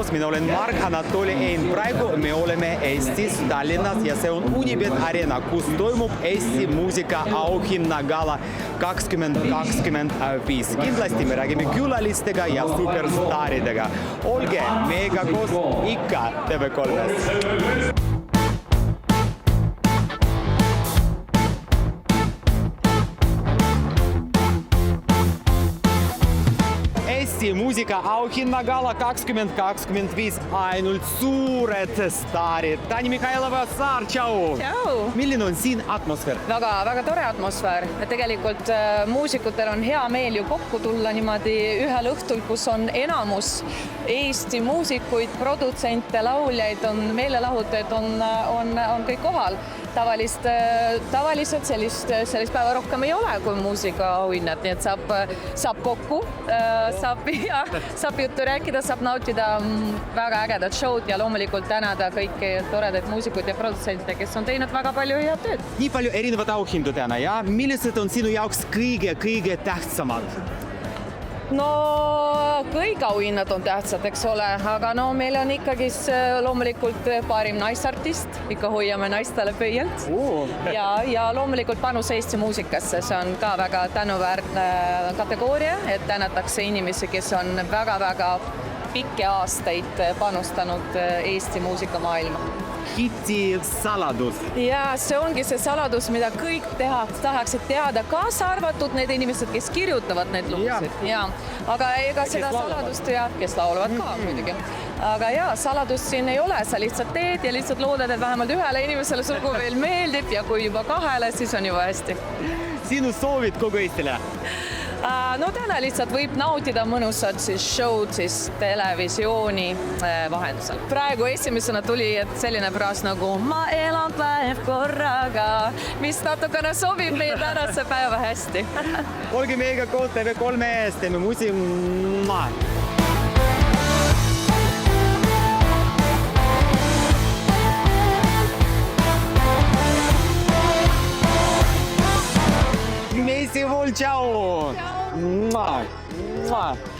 koos, mina olen Mark Anatoli Ein. Praegu me oleme Eestis, Tallinnas ja see on Unibet Arena, kus toimub Eesti muusika auhinna gala 2025. Kindlasti me räägime külalistega ja superstaaridega. Olge meiega koos ikka TV3-s. Eesti muusika auhinna gala 2025 ainult suured staarid. Tani Mihhailova, Saar, tšau! Tšau! Milline on siin atmosfäär? Väga tore atmosfäär. Tegelikult muusikutel on hea meel ju kokku tulla niimoodi ühel õhtul, kus on enamus Eesti muusikuid, produtsente, lauljaid, on meelelahutajad, on kõik kohal. Tavaliselt sellist päeva rohkem ei ole kui muusikaauhinnad, nii et saab kokku, saab juttu rääkida, saab nautida väga ägedat showd ja loomulikult tänada kõiki toredaid muusikuid ja produtsente, kes on teinud väga palju head tööd. Nii palju erinevad auhindu täna, ja millised on sinu jaoks kõige tähtsamad? No kõik auhinnad on tähtsad, eks ole, aga no meil on ikkagi loomulikult parim naisartist, ikka hoiame naistele pöialt ja loomulikult panus Eesti muusikasse, see on ka väga tänuväärne kategooria, et tänatakse inimesi, kes on väga pikki aastaid panustanud Eesti muusikamaailma. Hiti saladus. Ja see ongi see saladus, mida kõik tahaksid teada, kaasa arvatud need inimesed, kes kirjutavad need lugusid. Ja. Aga ega seda saladust teab, kes laulavad ka muidugi. Aga jaa, saladust siin ei ole, sa lihtsalt teed ja lihtsalt loodad, et vähemalt ühele inimesele sul veel meeldib ja kui juba kahele, siis on juba hästi. Sinu soovid kogu Eestile? No täna lihtsalt võib nautida mõnusat show'd televisiooni vahendusel. Praegu esimesena tuli selline fraas nagu ma elan päev korraga, mis natukene sobib meie tänase päeva hästi. Olge meiega koos TV3-s, teeme muusika. Messi Vol, tšau!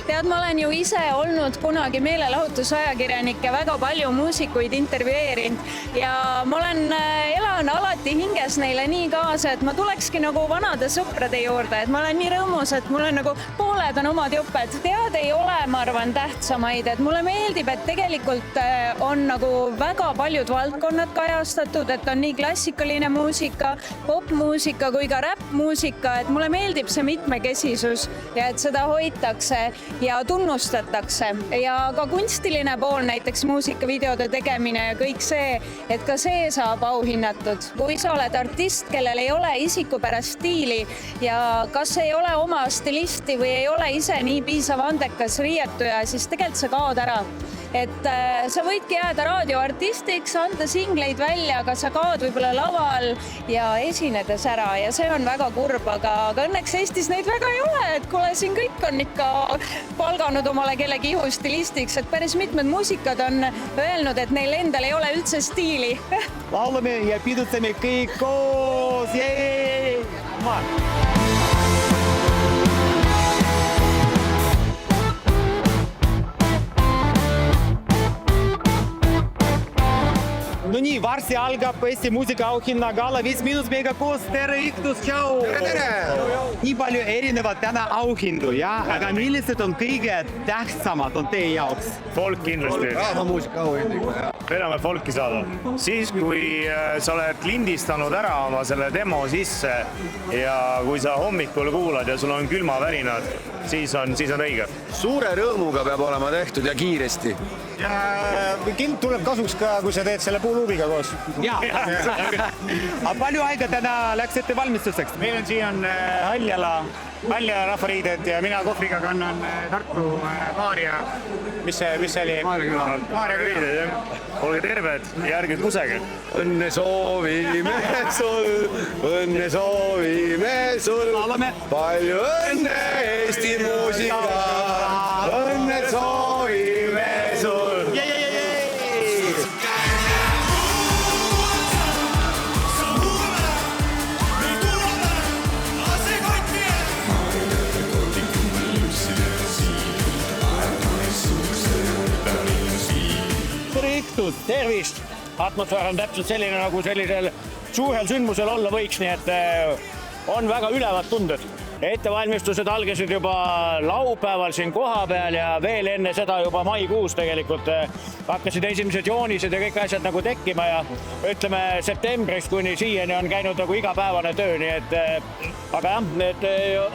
Tead, ma olen ju ise olnud kunagi meelelahutusajakirjanik ja väga palju muusikuid intervjueerinud ja ma elan alati hinges neile nii kaasa, et ma tulekski nagu vanade sõprade juurde, et ma olen nii rõõmus, et mul on nagu pooled on omad joped. Tead ei ole, ma arvan, tähtsamaid, et mulle meeldib, et tegelikult on nagu väga paljud valdkonnad kajastatud, et on nii klassikaline muusika, popmuusika kui ka räppmuusika, et mulle meeldib see mitmekesisus ja et seda hoitakse ja tunnustatakse ja ka kunstiline pool, näiteks muusikavideode tegemine ja kõik see, et ka see saab auhinnatud. Kui sa oled artist, kellel ei ole isikupärast stiili ja kas ei ole oma stilisti või ei ole ise nii piisav andekas riietuja, siis tegelikult sa kaod ära. Et sa võidki jääda raadioartistiks, anda singleid välja, aga sa kaod võib-olla laval ja esinedes ära ja see on väga kurb, aga õnneks Eestis neid väga ei ole, et kuule, siin kõik on ikka palganud omale kellegi ihustilistiks, et päris mitmed muusikad on öelnud, et neil endal ei ole üldse stiili. Laulame ja pidutseme kõik koos! Jee! No nii, varsti algab Eesti muusika auhinna gala 5 minut meiega koos. Tere õhtust, tšau! Tere! Nii palju erinevad täna auhindu, aga millised on kõige tähtsamad on teie jaoks? Folk kindlasti. Rahvamuusika auhindiga. Enam folki saada. Siis, kui sa oled lindistanud ära oma selle demo sisse ja kui sa hommikul kuulad ja sul on külmavärinad, siis on õige. Suure rõõmuga peab olema tehtud ja kiiresti. Kind tuleb kasuks ka, kui sa teed selle puuluubiga koos. Aga palju aega täna läks ette valmistuseks? Meil on siin Haljala rahvariided ja mina kohvriga kannan Tartu Maaria, mis see oli? Maaria küla. Olge terved ja ärge kusege. Õnne soovime sul. Palju õnne Eesti muusika. Õnne soovime sul. Tallinnas Riktus. Tervist! Atmosfäär on täpselt selline, nagu sellisel suurel sündmusel olla võiks, nii et on väga ülevad tunded. Ettevalmistused algasid juba laupäeval siin kohapeal ja veel enne seda juba maikuus tegelikult hakkasid esimesed joonised ja kõik asjad nagu tekkima ja ütleme septembrist kuni siiani on käinud nagu igapäevane töö, nii et aga jah, et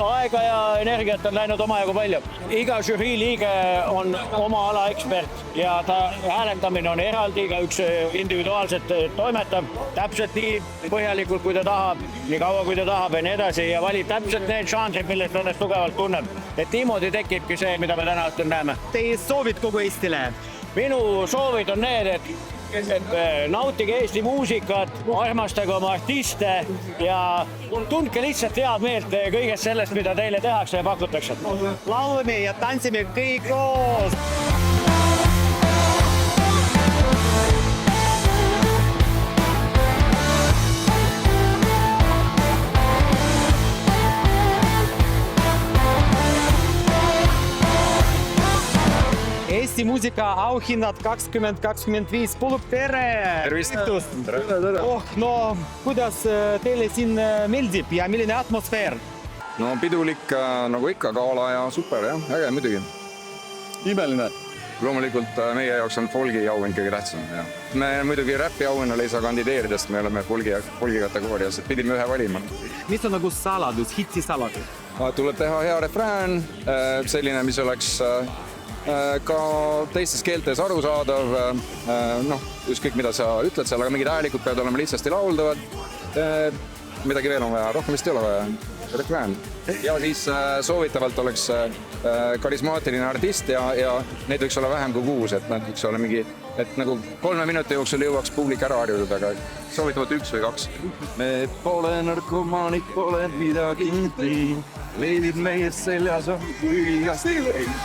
aega ja energiat on läinud omajagu palju. Iga žürii liige on oma ala ekspert ja ta hääletamine on eraldi, iga üks individuaalselt toimetab täpselt nii põhjalikult, kui ta tahab, nii kaua, kui ta tahab ja nii edasi ja valib täpselt need žanrid, millest ennast tugevalt tunneb. Et niimoodi tekibki see, mida me täna õhtul näeme. Teie soovid kogu Eestile? Minu soovid on need, et nautige Eesti muusikat, armastage oma artiste ja tundke lihtsalt head meelt kõigest sellest, mida teile tehakse ja pakutakse. Laulame ja tantsime kõik koos! Eesti muusika auhinnad 2025 Pulub, tere! Tervist! No kuidas teile siin meeldib ja milline atmosfäär? No pidulik nagu ikka, gala ja super jah, äge muidugi. Imeline. Loomulikult meie jaoks on folgi auhind kõige tähtsam. Ja. Me muidugi räppi auhinnale ei saa kandideerida, sest me oleme folgi kategoorias, et pidime ühe valima. Mis on nagu saladus, hitsi saladus? Tuleb teha hea refrään, selline, mis oleks ka teistes keeltes arusaadav, ükskõik mida sa ütled seal, aga mingid häälikud peavad olema lihtsasti lauldavad. Midagi veel on vaja, rohkem vist ei ole vaja, refrään. Ja siis soovitavalt oleks karismaatiline artist ja neid võiks olla vähem kui 6, et nad võiks olla mingi, et nagu 3 minuti jooksul jõuaks publik ära harjuda, aga soovitavalt 1 või 2. Me pole narkomaanid, pole midagi, leidid meie seljas on kõigast ei leid.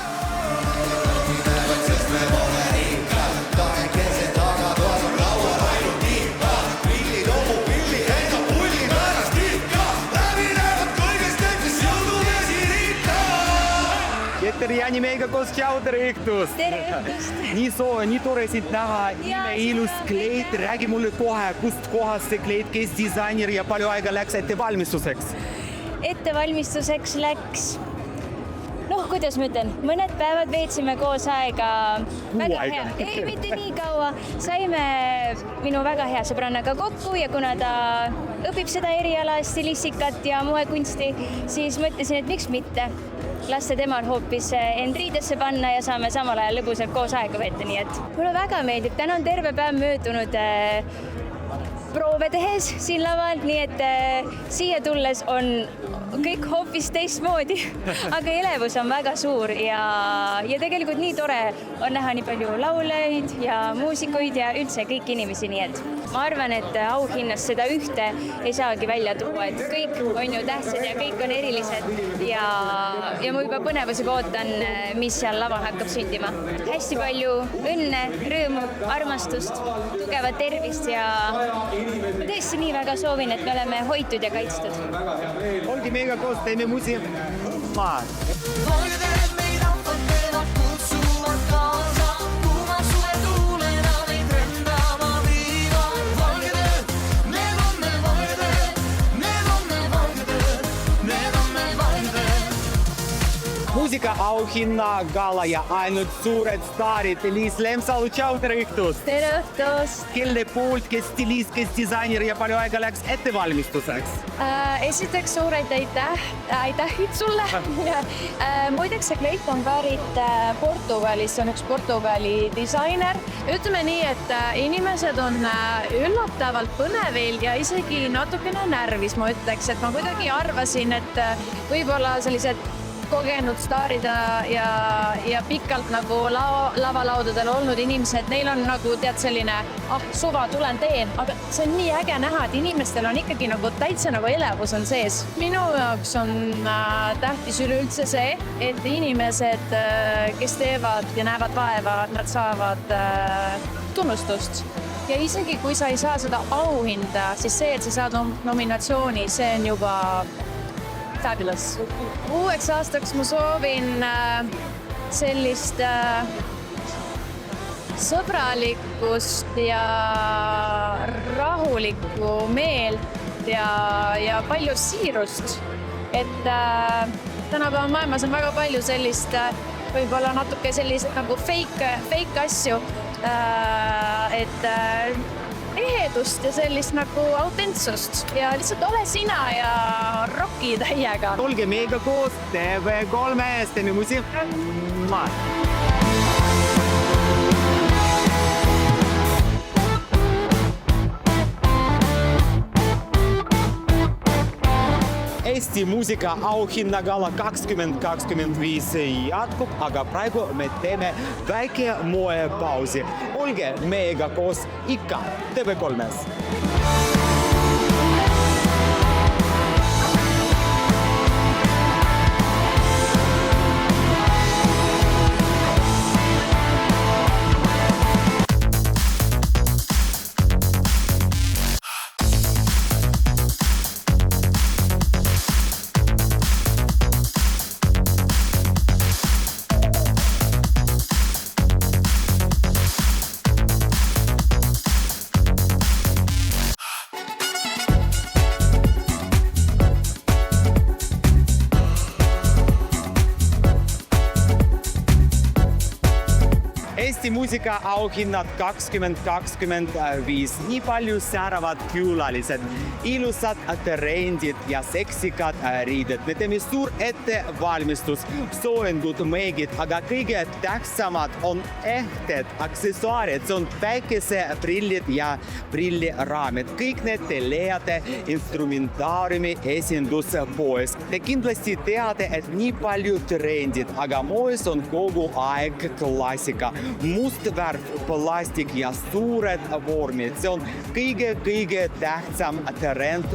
Tere Jani meiega koos, tšau, tere Riktus! Tere õhtust! Nii tore sind näha, ilus kleid, räägi mulle kohe, kust kohast see kleid, kes disainer ja palju aega läks ettevalmistuseks? Ettevalmistuseks läks, kuidas ma ütlen, mõned päevad veetsime koos aega väga hea. Ei, mitte nii kaua. Saime minu väga hea sõbrannaga kokku ja kuna ta õpib seda eriala stilistikat ja moekunsti, siis mõtlesin, et miks mitte. Lasta temal hoopis end riidesse panna ja saame samal ajal lõbusalt koos aega veeta, nii et mulle väga meeldib. Täna on terve päev möödunud proove tehes siin laval, nii et siia tulles on kõik hoopis teistmoodi, aga elevus on väga suur ja tegelikult nii tore on näha nii palju lauljaid ja muusikuid ja üldse kõiki inimesi, nii et ma arvan, et auhinnast seda ühte ei saagi välja tuua, et kõik on ju tähtsad ja kõik on erilised ja ma juba põnevusega ootan, mis seal laval hakkab sündima. Hästi palju õnne, rõõmu, armastust, tugevat tervist ja ma tõesti nii väga soovin, et me oleme hoitud ja kaitstud. Olge meiega koos, teeme muusika. Valgeveed meid rahvad teevad kutsuvad kaasa, kuuma suve tuulena meid rendama viivad. Valgeveed, need on meil valgeveed, need on meil valgeveed, need on meil valgeveed. Muusika auhinna gala ja ainult suured staarid. Liis Lemsalu, tšau, tere Riktus! Tere õhtust! Kelle poolt, kes stilist, kes disainer ja palju aega läks ettevalmistuseks? Esiteks suur aitähid sulle. Muideks see kleit on pärit Portugalist, see on üks Portugali disainer. Ütleme nii, et inimesed on üllatavalt põnevil ja isegi natukene närvis, ma ütleks, et ma kuidagi arvasin, et võib-olla sellised kogenud staarid ja pikalt nagu lavalaudadel olnud inimesed, neil on nagu tead selline, suva, tulen teen, aga see on nii äge näha, et inimestel on ikkagi nagu täitsa nagu elevus on sees. Minu jaoks on tähtis üleüldse see, et inimesed, kes teevad ja näevad vaeva, nad saavad tunnustust. Ja isegi kui sa ei saa seda auhinda, siis see, et sa saad nominatsiooni, see on juba fabulous. Uueks aastaks ma soovin sellist sõbralikkust ja rahulikku meelt ja palju siirust. Et tänapäeva maailmas on väga palju sellist, võib-olla natuke sellised nagu fake asju, et ehedust ja sellist nagu autentsust ja lihtsalt ole sina ja rocki täiega. olge meiega koos TV3-s, teeme muusika. Eesti muusika auhinnagala 2025 jätkub, aga praegu me teeme väike moepausi. Olge meiega koos ikka TV3-s. Eesti muusika auhinnad 2025. Nii palju säravad külalised, ilusad trendid ja seksikad riided. Me teeme suur ettevalmistus, soojendud meigid, aga kõige tähtsamad on ehted aksessuaarid. See on päikeseprillid ja prilliraamed. Kõik need te leiate instrumentaariumi esinduspoes. Te kindlasti teate, et nii palju trendid, aga moes on kogu aeg klassika. Must värv, plastik ja suured vormid. See on kõige tähtsam trend.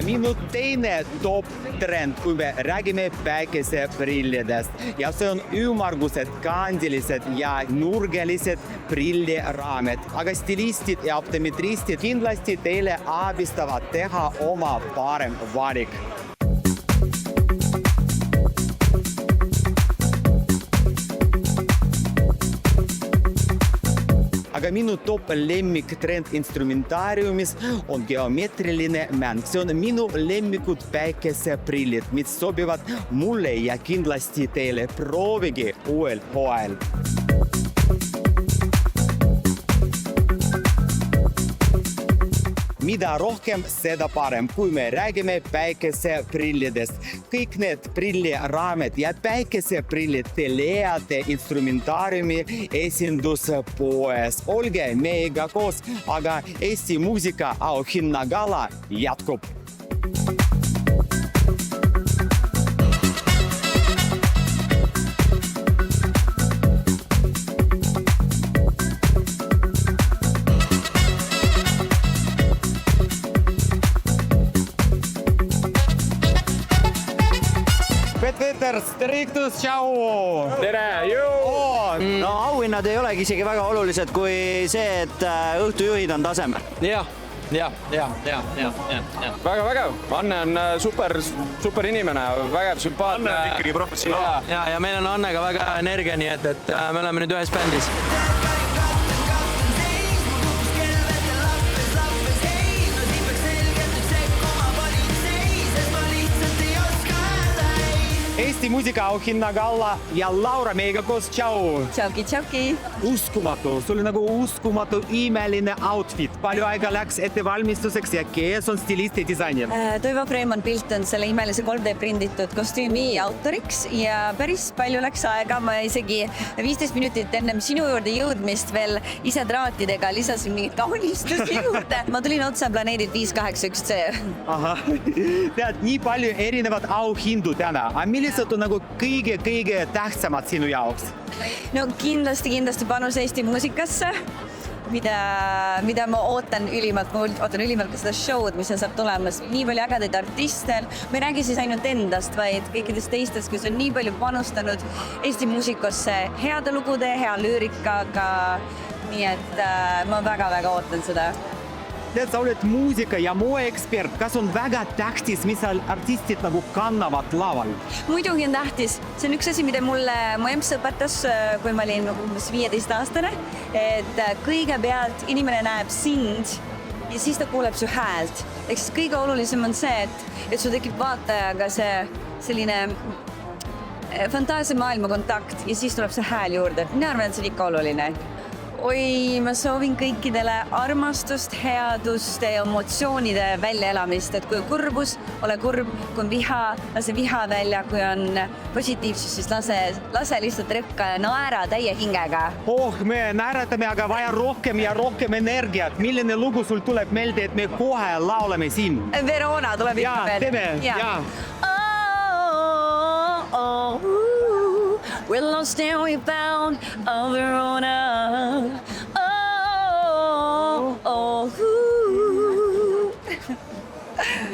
Minu teine top trend, kui me räägime päikeseprillidest ja see on ümmargused, kandilised ja nurgelised prilliraamed. Aga stilistid ja optometristid kindlasti teile abistavad teha oma parem valik. Aga minu top lemmiktrend instrumentaariumis on geometriline mäng. See on minu lemmikud päikeseprillid, mis sobivad mulle ja kindlasti teile. Proovige uuel hooajal. Mida rohkem, seda parem, kui me räägime päikeseprillidest. Kõik need prilliraamed ja päikeseprillid te leiate instrumentaariumi esinduspoes. Olge meiega koos, aga Eesti muusika auhinnagala jätkub. Tere, Riktus, tšau! Tere, No auhinnad ei olegi isegi väga olulised kui see, et õhtujuhid on tasemel. jah. väga vägev, Anne on super inimene, vägev, sümpaatne. Anne on ikkagi professionaal. Ja meil on Annega väga energia, nii et me oleme nüüd ühes bändis. Eesti muusika auhinnagala ja Laura meiega koos, tšau! Tšauki. Uskumatu, sul oli nagu uskumatu imeline outfit. Palju aega läks ettevalmistuseks ja kes on stilist ja disainer? Toivo Freeman Pilt on selle imelise 3D prinditud kostüümi autoriks ja päris palju läks aega. Ma isegi 15 minutit ennem sinu juurde jõudmist veel ise traatidega lisasin mingit kaunistusi juurde. Ma tulin otse planeedilt 581C. Ahah, tead, nii palju erinevad auhindu täna. Aga millised on nagu kõige tähtsamad sinu jaoks? No kindlasti panus Eesti muusikasse, mida ma ootan ülimalt. Ma ootan ülimalt ka seda show'd, mis saab tulemas. Nii palju ägedaid artiste. Ma ei räägi siis ainult endast, vaid kõikidest teistest, kes on nii palju panustanud Eesti muusikasse heade lugude, hea lüürikaga. Nii et ma väga ootan seda. tead, sa oled muusika ja moeekspert, kas on väga tähtis, mis artistid nagu kannavad laval? Muidugi on tähtis, see on üks asi, mida mulle mu emps õpetas, kui ma olin umbes 15-aastane, et kõigepealt inimene näeb sind ja siis ta kuuleb su häält. Ehk siis kõige olulisem on see, et sul tekib vaatajaga selline fantaasia maailma kontakt ja siis tuleb see hääl juurde. Mina arvan, et see on ikka oluline. Oi, ma soovin kõikidele armastust, headust ja emotsioonide väljaelamist, et kui on kurbus, ole kurb, kui on viha, lase viha välja, kui on positiivsus, siis lase lihtsalt rõkka ja naera täie hingega. Me naeratame, aga vaja rohkem ja rohkem energiat. Milline lugu sul tuleb meelde, et me kohe laulame siin? Verona tuleb ikka veel. Teeme, jaa. We're lost and we found a Verona.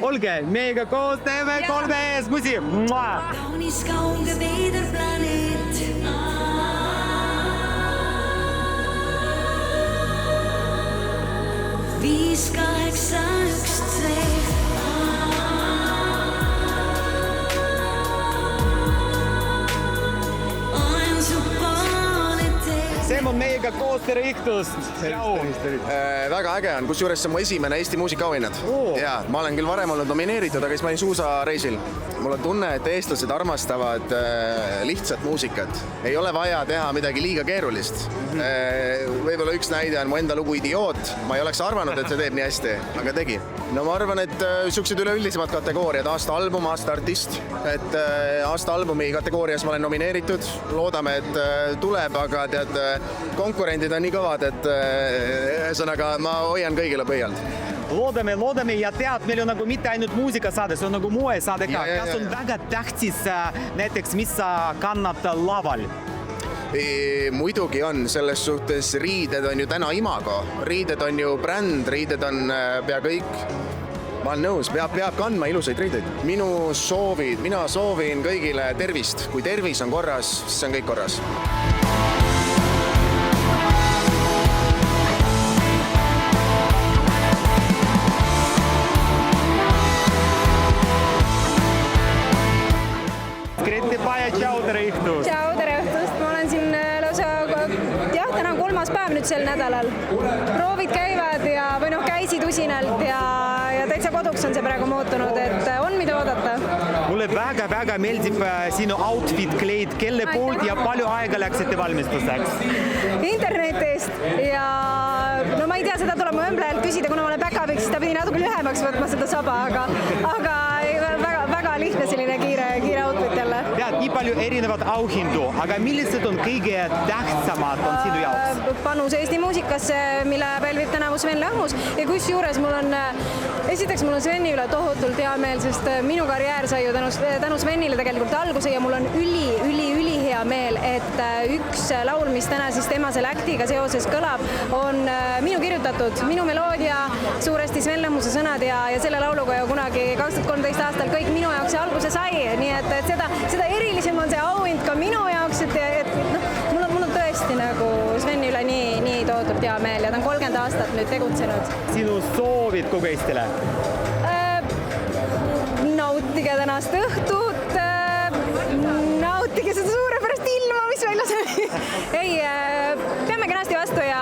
Olge, meiega koos teeme kolmes musi. Kaunis kauge veider planeet. Viis, kaheksa, üks, twee. Sem on meiega koos, tere Ihtust! Väga äge on, kusjuures see on mu esimene Eesti muusikaauhinnad. Ja, ma olen küll varem olnud nomineeritud, aga siis ma olin suusareisil. Mul on tunne, et eestlased armastavad lihtsat muusikat. Ei ole vaja teha midagi liiga keerulist. Võib-olla üks näide on mu enda lugu Idioot. Ma ei oleks arvanud, et see teeb nii hästi, aga tegi. No ma arvan, et siuksed üleüldisemad kategooriad, aasta album, aasta artist. Et aasta albumi kategoorias ma olen nomineeritud. Loodame, et tuleb, aga tead, konkurendid on nii kõvad, et ühesõnaga ma hoian kõigile pöialt. Loodame ja tead, meil on nagu mitte ainult muusikasaade, see on nagu moesaade ka. Kas on väga tähtis näiteks, mis sa kannad laval? Muidugi on, selles suhtes riided on ju täna imago. Riided on ju bränd, riided on pea kõik. Ma olen nõus, peab kandma ilusaid riideid. Mina soovin kõigile tervist. Kui tervis on korras, siis on kõik korras. Tšau, tere Ihtust! Tšau, tere õhtust! Ma olen siin lausa, täna on 3. päev nüüd sel nädalal. Proovid käivad või käisid usinalt ja täitsa koduks on see praegu muutunud, et on mida oodata. Mulle väga meeldib sinu outfit, kleid, kelle poolt ja palju aega läksite valmistuseks? Internetist ja no ma ei tea, seda tuleb mu õmblejalt küsida, kuna ma olen back-up'iks, siis ta pidi natuke lühemaks võtma seda saba, aga väga lihtne selline kiire outfit jälle. Tead, nii palju erinevad auhindu, aga millised on kõige tähtsamad on sinu jaoks? Panus Eesti muusikasse, mille pälvib tänavu Sven Lõhmus ja kusjuures mul on Sveni üle tohutult hea meel, sest minu karjäär sai ju tänu Svenile tegelikult alguse ja mul on üli hea meel, et üks laul, mis täna siis tema selle aktiga seoses kõlab, on minu kirjutatud, minu meloodia, suuresti Sven Lõhmuse sõnad ja selle lauluga ju kunagi 2013 aastal kõik minu jaoks alguse sai, nii et seda erilisem on see auhind ka minu jaoks, et mul on tõesti nagu Sveni üle nii tohutult hea meel ja ta on 30 aastat nüüd tegutsenud. Sinu soovid kogu Eestile? Nautige tänast õhtut, nautige seda suurepärast ilma, mis väljas on. Ei, peame kenasti vastu ja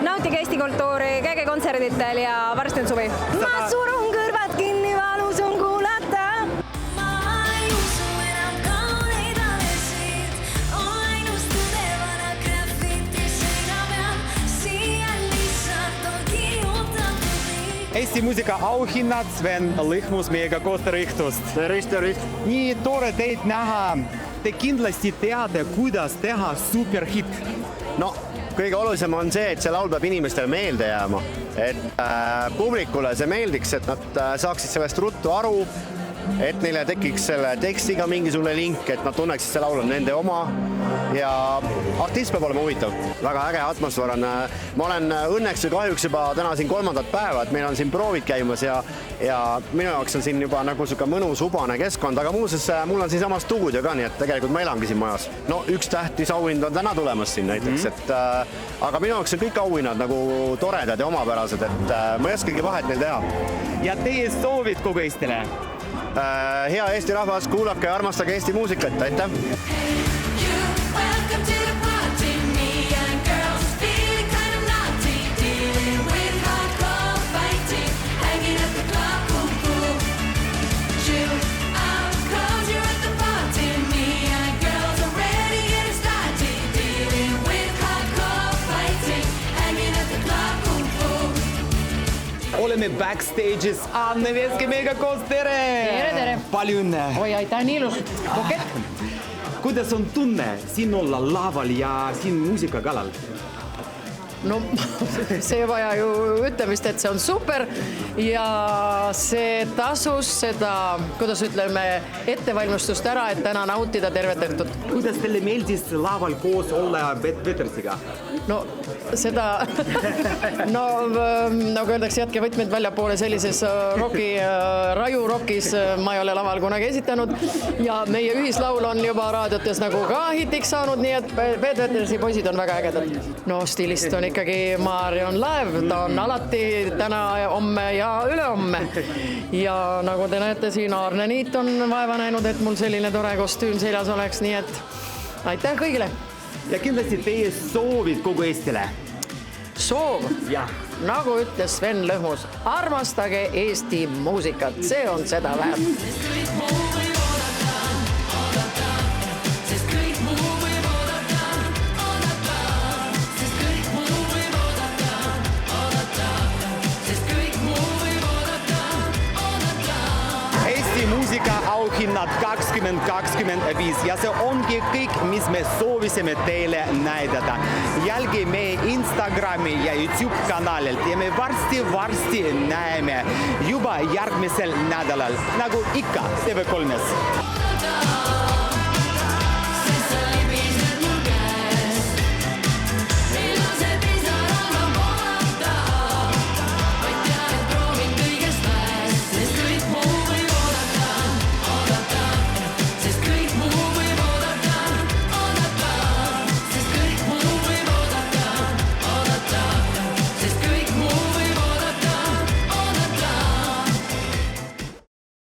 nautige Eesti kultuuri, käige kontserditel ja varsti on suvi. Ma surun kõrvad kinni, valus on kuulata. Eesti muusika auhinnad, Sven Lõhmus meiega koos, tere Ihtust! Tervist! Nii tore teid näha. Te kindlasti teate, kuidas teha superhit. No, kõige olulisem on see, et see laul peab inimestele meelde jääma. Et publikule see meeldiks, et nad saaksid sellest ruttu aru, et neile tekiks selle tekstiga mingisugune link, et nad tunneksid, see laul on nende oma. ja artist peab olema huvitav. Väga äge atmosfäär on. Ma olen õnneks ja kahjuks juba täna siin 3. päeva, et meil on siin proovid käimas ja minu jaoks on siin juba nagu siuke mõnus ubane keskkond, aga muuseas mul on siinsamas stuudio ka, nii et tegelikult ma elangi siin majas. No üks tähtis auhind on täna tulemas siin näiteks, et aga minu jaoks on kõik auhinnad nagu toredad ja omapärased, et ma ei oskagi vahet neil teha. Ja teie soovid kogu Eestile? Hea Eesti rahvas, kuulake ja armastage Eesti muusikat, aitäh! Oleme backstage'is Anne Veski meiega koos, tere! Tere! Palju õnne! Oi, aitäh, nii ilus bukett! Kuidas on tunne siin olla laval ja siin muusika kalal? No see ei vaja ju ütlemist, et see on super ja see tasus seda, kuidas ütleme, ettevalmistust ära, et täna nautida tervet õhtut. Kuidas teile meeldis laval koos olla Petersiga? No seda, no nagu öeldakse, jätke võtmed väljapoole sellises rajurokis ma ei ole laval kunagi esitanud ja meie ühislaul on juba raadiotes nagu ka hitiks saanud, nii et Petersi poisid on väga ägedad. No stilist on ikkagi Marion Laev, ta on alati täna, homme ja ülehomme. Ja nagu te näete, siin Arne Niit on vaeva näinud, et mul selline tore kostüüm seljas oleks, nii et aitäh kõigile. Ja kindlasti teie soovid kogu Eestile? Soov? Jah. Nagu ütles Sven Lõhmus, armastage Eesti muusikat, see on seda väärt. auhinnad 2025 ja see ongi kõik, mis me soovisime teile näidata. Jälgi meie Instagrami ja YouTube kanalilt ja me varsti näeme juba järgmisel nädalal, nagu ikka TV3-s.